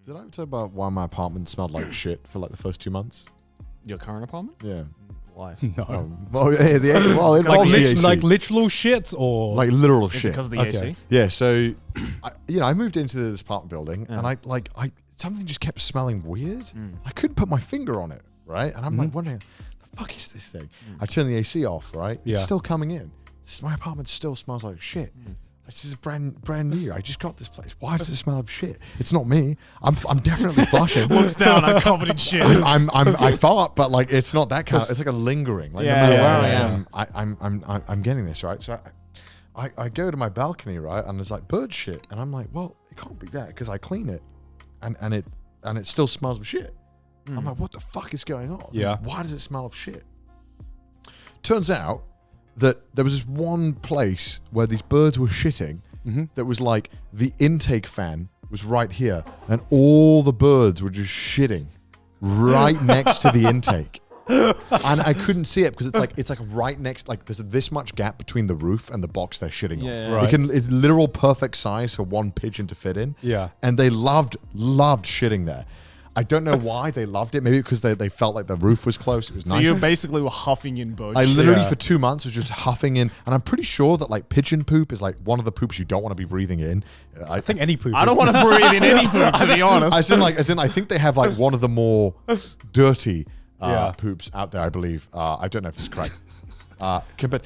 Did I tell you about why my apartment smelled like shit for like the first 2 months? Your current apartment? Yeah. Why? No. Well, yeah, it like, involves the AC. like literal shit or Like literal Is it shit. because of the Okay. AC? Yeah, so I moved into this apartment building and I something just kept smelling weird. I couldn't put my finger on it, right? And I'm like wondering, the fuck is this thing? I turn the AC off, right? Yeah. It's still coming in. My apartment still smells like shit. This is brand new. I just got this place. Why does it smell of shit? It's not me. I'm definitely flushing. Looks down, I'm covered in shit. I fart, but like it's not that kind of, it's like a lingering. Like no matter where I am, I'm getting this, right? So I go to my balcony, right, and there's like bird shit, and I'm like, well, it can't be that because I clean it, and it still smells of shit. I'm like, what the fuck is going on? Yeah. Why does it smell of shit? Turns out that there was this one place where these birds were shitting that was like the intake fan was right here, and all the birds were just shitting right next to the intake. And I couldn't see it because it's like right next, like there's this much gap between the roof and the box they're shitting on. Right. It's literal perfect size for one pigeon to fit in. Yeah. And they loved shitting there. I don't know why they loved it. Maybe because they felt like the roof was close. It was So nice. you basically were huffing in bird I shit. literally Yeah. for 2 months was just huffing in, and I'm pretty sure that like pigeon poop is like one of the poops you don't want to be breathing in. I think any poop. I don't want to breathe in any poop, to be honest. As in, I think they have like one of the more dirty Yeah. poops out there. I believe. I don't know if it's correct. Compared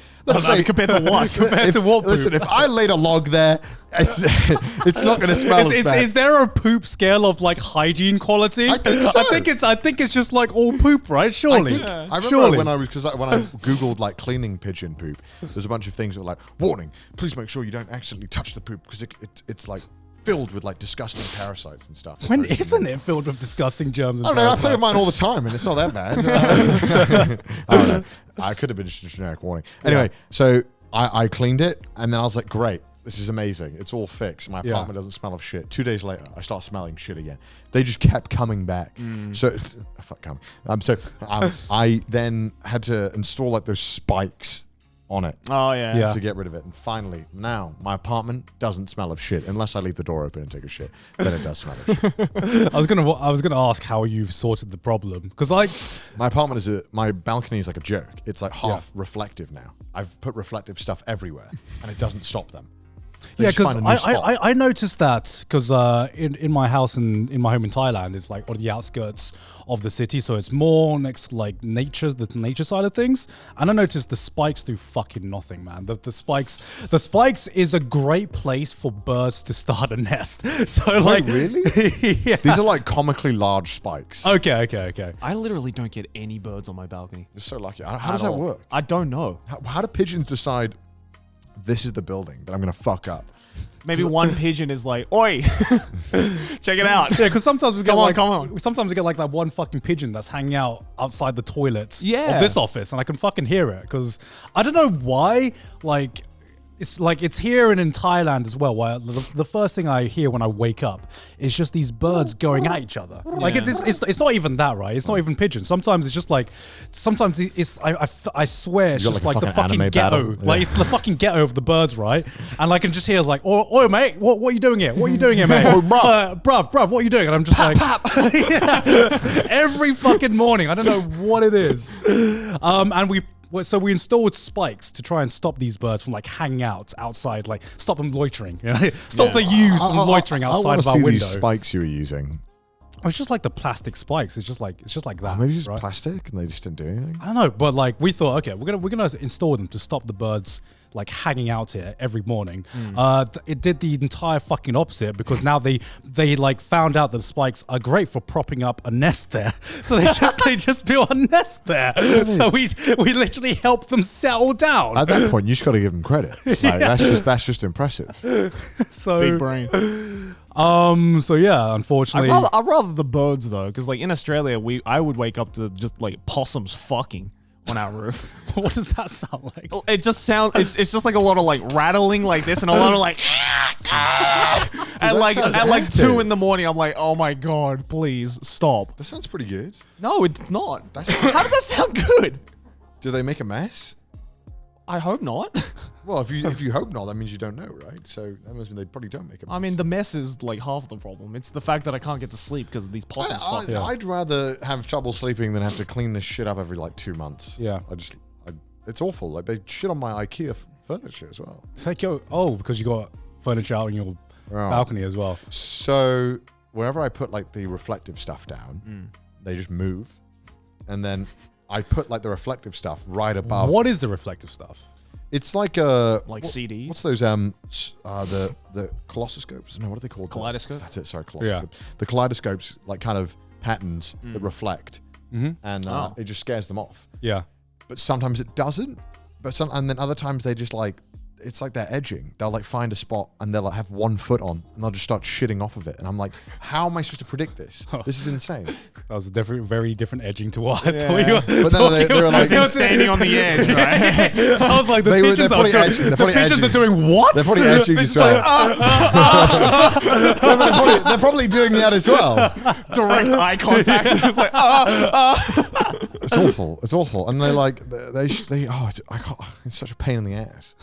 Compared to what? Compared to what poop? Listen, if I laid a log there, it's not going to smell as bad. Is there a poop scale of like hygiene quality? I think so. I think it's just like all poop, right? Surely. I remember Surely. when I googled like cleaning pigeon poop, there's a bunch of things that were like, warning, please make sure you don't accidentally touch the poop because it's like filled with like disgusting parasites and stuff. When isn't it filled with disgusting germs? And I don't know. I stuff play like with mine all the time, and it's not that bad. I don't know. I could have been just a generic warning. Anyway, so I cleaned it, and then I was like, great. This is amazing. It's all fixed. My apartment doesn't smell of shit. 2 days later, I start smelling shit again. They just kept coming back. So, fuck coming. I then had to install like those spikes on it Oh, yeah. to get rid of it. And finally, now my apartment doesn't smell of shit unless I leave the door open and take a shit. Then it does smell of shit. I was gonna ask how you've sorted the problem because My apartment my balcony is like a joke. It's like half reflective now. I've put reflective stuff everywhere, and it doesn't stop them. They yeah, just because find a new spot. I noticed that because in my house in my home in Thailand, it's like on the outskirts of the city, so it's more next to like the nature side of things. And I noticed the spikes do fucking nothing, man. The spikes is a great place for birds to start a nest. So like, really? yeah. These are like comically large spikes. Okay. I literally don't get any birds on my balcony. You're so lucky. How does that work? I don't know. How do pigeons decide this is the building that I'm going to fuck up? Maybe one pigeon is like, oi, check it out. Yeah, because sometimes we get Come on. sometimes we get like that one fucking pigeon that's hanging out outside the toilet Yeah. of this office, and I can fucking hear it because I don't know why. It's here and in Thailand as well. Where the first thing I hear when I wake up is just these birds going at each other. Like it's not even that, right? It's not even pigeons. Sometimes it's just like I swear it's You got just like like a the fucking fucking anime ghetto. battle. Like it's the fucking ghetto of the birds, right? And I can just hear like, oh mate, what are you doing here? What are you doing here, mate? bruv, what are you doing? And I'm just Yeah. Every fucking morning. I don't know what it is. And we installed spikes to try and stop these birds from like hanging out outside, like stop them loitering. You know? Stop the ewes from loitering outside of our window. These spikes you were using. It's just like the plastic spikes. It's just like that. Maybe just right? plastic, and they just didn't do anything. I don't know, but like we thought, okay, we're gonna install them to stop the birds like hanging out here every morning. It did the entire fucking opposite because now they like found out that the spikes are great for propping up a nest there. So they just built a nest there. So we literally helped them settle down. At that point, you just got to give them credit. Like, that's just impressive. So Big brain. So yeah, unfortunately, I'd rather the birds though, because like in Australia, I would wake up to just like possums fucking on our roof. what does that sound like? It just sounds. It's just like a lot of like rattling like this, and a lot of like. at like 2 in the morning, I'm like, oh my god, please stop. That sounds pretty good. No, it's not. How does that sound good? Do they make a mess? I hope not. Well, if you hope not, that means you don't know, right? So that must mean they probably don't make a mess. I mean, the mess is like half the problem. It's the fact that I can't get to sleep because these possums fuck me. I'd rather have trouble sleeping than have to clean this shit up every like 2 months. Yeah. It's awful. Like they shit on my IKEA furniture as well. It's like, because you got furniture out in your balcony as well. So wherever I put like the reflective stuff down, they just move. And then I put like the reflective stuff right above. What is the reflective stuff? It's like CDs. What's those the kaleidoscopes? No, what are they called? Kaleidoscope? That's it. Sorry, kaleidoscope. Yeah. The kaleidoscopes, like kind of patterns that reflect, and it just scares them off. Yeah. But sometimes it doesn't. And then other times they just like, it's like they're edging. They'll like find a spot and they'll like have 1 foot on and they'll just start shitting off of it. And I'm like, how am I supposed to predict this? This is insane. That was a very different edging to what I thought But you were. But no, they were like standing on the edge, right? I was like, the pigeons are doing what? They're probably edging as well. They're probably doing that as well. Direct eye contact. It's like, It's awful. It's awful. And it's such a pain in the ass.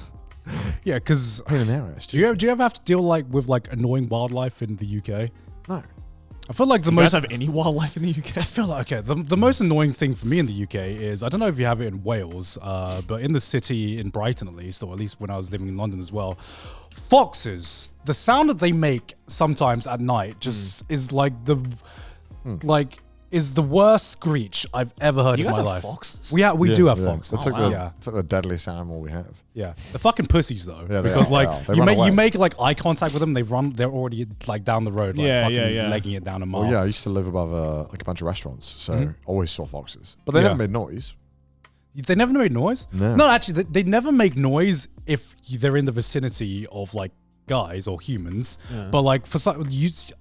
Yeah, because Pain in the ass. do you ever have to deal with annoying wildlife in the UK? No. I feel like do you guys have any wildlife in the UK? I feel like, okay, the most annoying thing for me in the UK is, I don't know if you have it in Wales, but in the city, in Brighton at least, or at least when I was living in London as well, foxes, the sound that they make sometimes at night just is like is the worst screech I've ever heard in my life. You guys have foxes? We do have foxes. It's it's like the deadliest animal we have. Yeah, the fucking pussies though, Yeah, because you make like eye contact with them, they're already like down the road, like legging it down a mile. Well, yeah, I used to live above like a bunch of restaurants, so always saw foxes, but they never made noise. They never made noise. No, actually, they never make noise if they're in the vicinity of like guys or humans, but like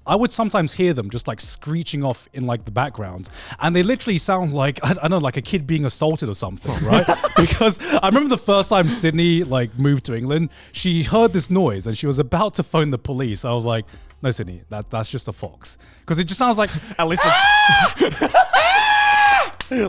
I would sometimes hear them just like screeching off in like the background, and they literally sound like I don't know, like a kid being assaulted or something, right? Because I remember the first time Sydney like moved to England, she heard this noise and she was about to phone the police. I was like, no, Sydney, that's just a fox, because it just sounds like At least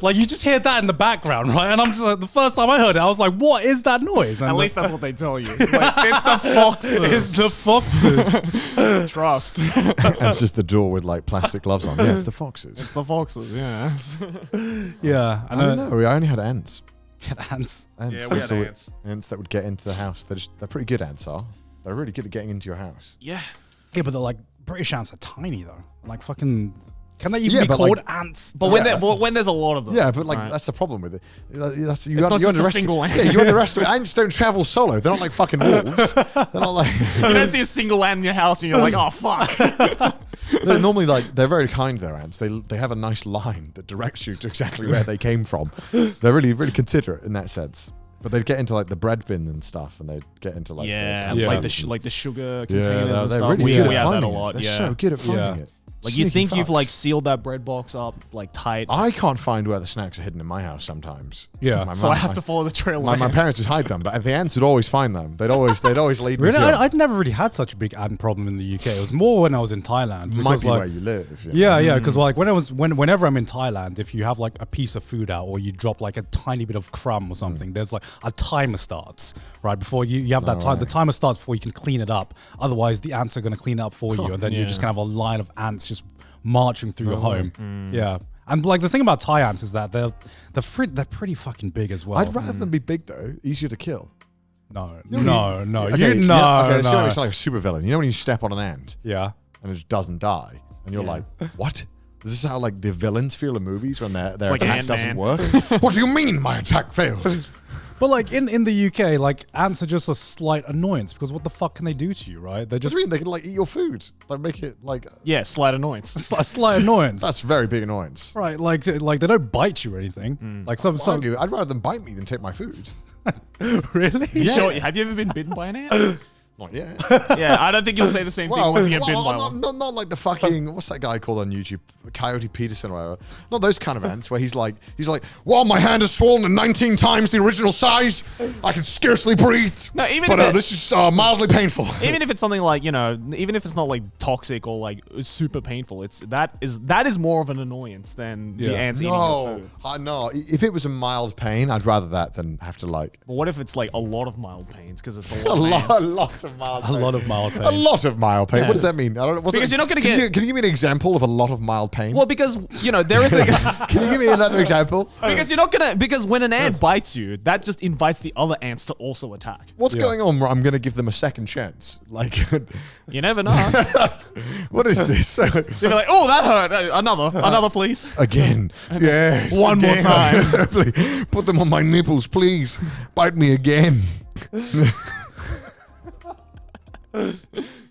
like you just hear that in the background, right? And I'm just like, the first time I heard it, I was like, what is that noise? And at least that's what they tell you. Like, it's the foxes. It's the foxes. Trust. And it's just the door with like plastic gloves on. Yeah, it's the foxes. It's the foxes, yeah. Yeah. I don't know. I only had ants. Ants. Yeah, we had ants. Ants that would get into the house. They're pretty good, ants are. They're really good at getting into your house. Yeah. Yeah, but they're like, British ants are tiny though. Like fucking... Can they even be called like, ants? But when there's a lot of them. Yeah, but like that's the problem with it. It's not just a single ant. Yeah, you underestimate. Ants don't travel solo. They're not like fucking wolves. They're not like... You don't see a single ant in your house and you're like, oh, fuck. They're normally like, they're very kind, they're ants. They have a nice line that directs you to exactly where they came from. They're really, really considerate in that sense. But they'd get into like the bread bin and stuff, and they'd get into like like the sugar containers and they're stuff. Really good we at have that finding a lot. They're so good at finding it. Like you think you've like sealed that bread box up like tight. I can't find where the snacks are hidden in my house sometimes. Yeah, so I have to follow the trail. My parents would hide them, but the ants would always find them. They'd always lead me. Really, I'd never really had such a big ant problem in the UK. It was more when I was in Thailand. Might be like, where you live. Yeah, because like whenever I'm in Thailand, if you have like a piece of food out or you drop like a tiny bit of crumb or something, there's like a timer starts right before you have that time. The timer starts before you can clean it up. Otherwise, the ants are going to clean it up for you, and then you're just gonna have a line of ants just marching through your home. Yeah. And like the thing about Thai ants is that they're pretty fucking big as well. I'd rather them be big though, easier to kill. No. Okay, no. Okay, so it's like a super villain. You know when you step on an ant, yeah, and it just doesn't die, and you're like, what? This is how like the villains feel in movies when their like attack doesn't work. What do you mean my attack fails? But like in the UK, like ants are just a slight annoyance because what the fuck can they do to you, right? They're just... What do you mean? They can like eat your food. Like make it like... Yeah, slight annoyance. A slight annoyance. That's very big annoyance. Right, like they don't bite you or anything. Like some I'd rather them bite me than take my food. Really? Yeah. Sure, have you ever been bitten by an ant? Not yet. Yeah, I don't think you'll say the same thing once you get bitten by one. Not like the fucking what's that guy called on YouTube, Coyote Peterson or whatever. Not those kind of ants where he's like, well, my hand is swollen 19 times the original size. I can scarcely breathe. No, even but if this is mildly painful. Even if it's something like, you know, even if it's not like toxic or like super painful, that is more of an annoyance than the ants eating your food. No. If it was a mild pain, I'd rather that than have to like. But what if it's like a lot of mild pains because it's a a lot of ants? lot of mild pain. A lot of mild pain. A lot of mild pain. What does that mean? I don't know. Because you're not going to get. Can you give me an example of a lot of mild pain? Well, because you know there is a. Can you give me another example? Because you're not gonna. Because when an ant bites you, that just invites the other ants to also attack. What's going on? Where I'm going to give them a second chance. Like, You never know. what is this? You'll be like, oh, that hurt. Another, please. Again. Yes. One more time. Please. Put them on my nipples, please. Bite me again.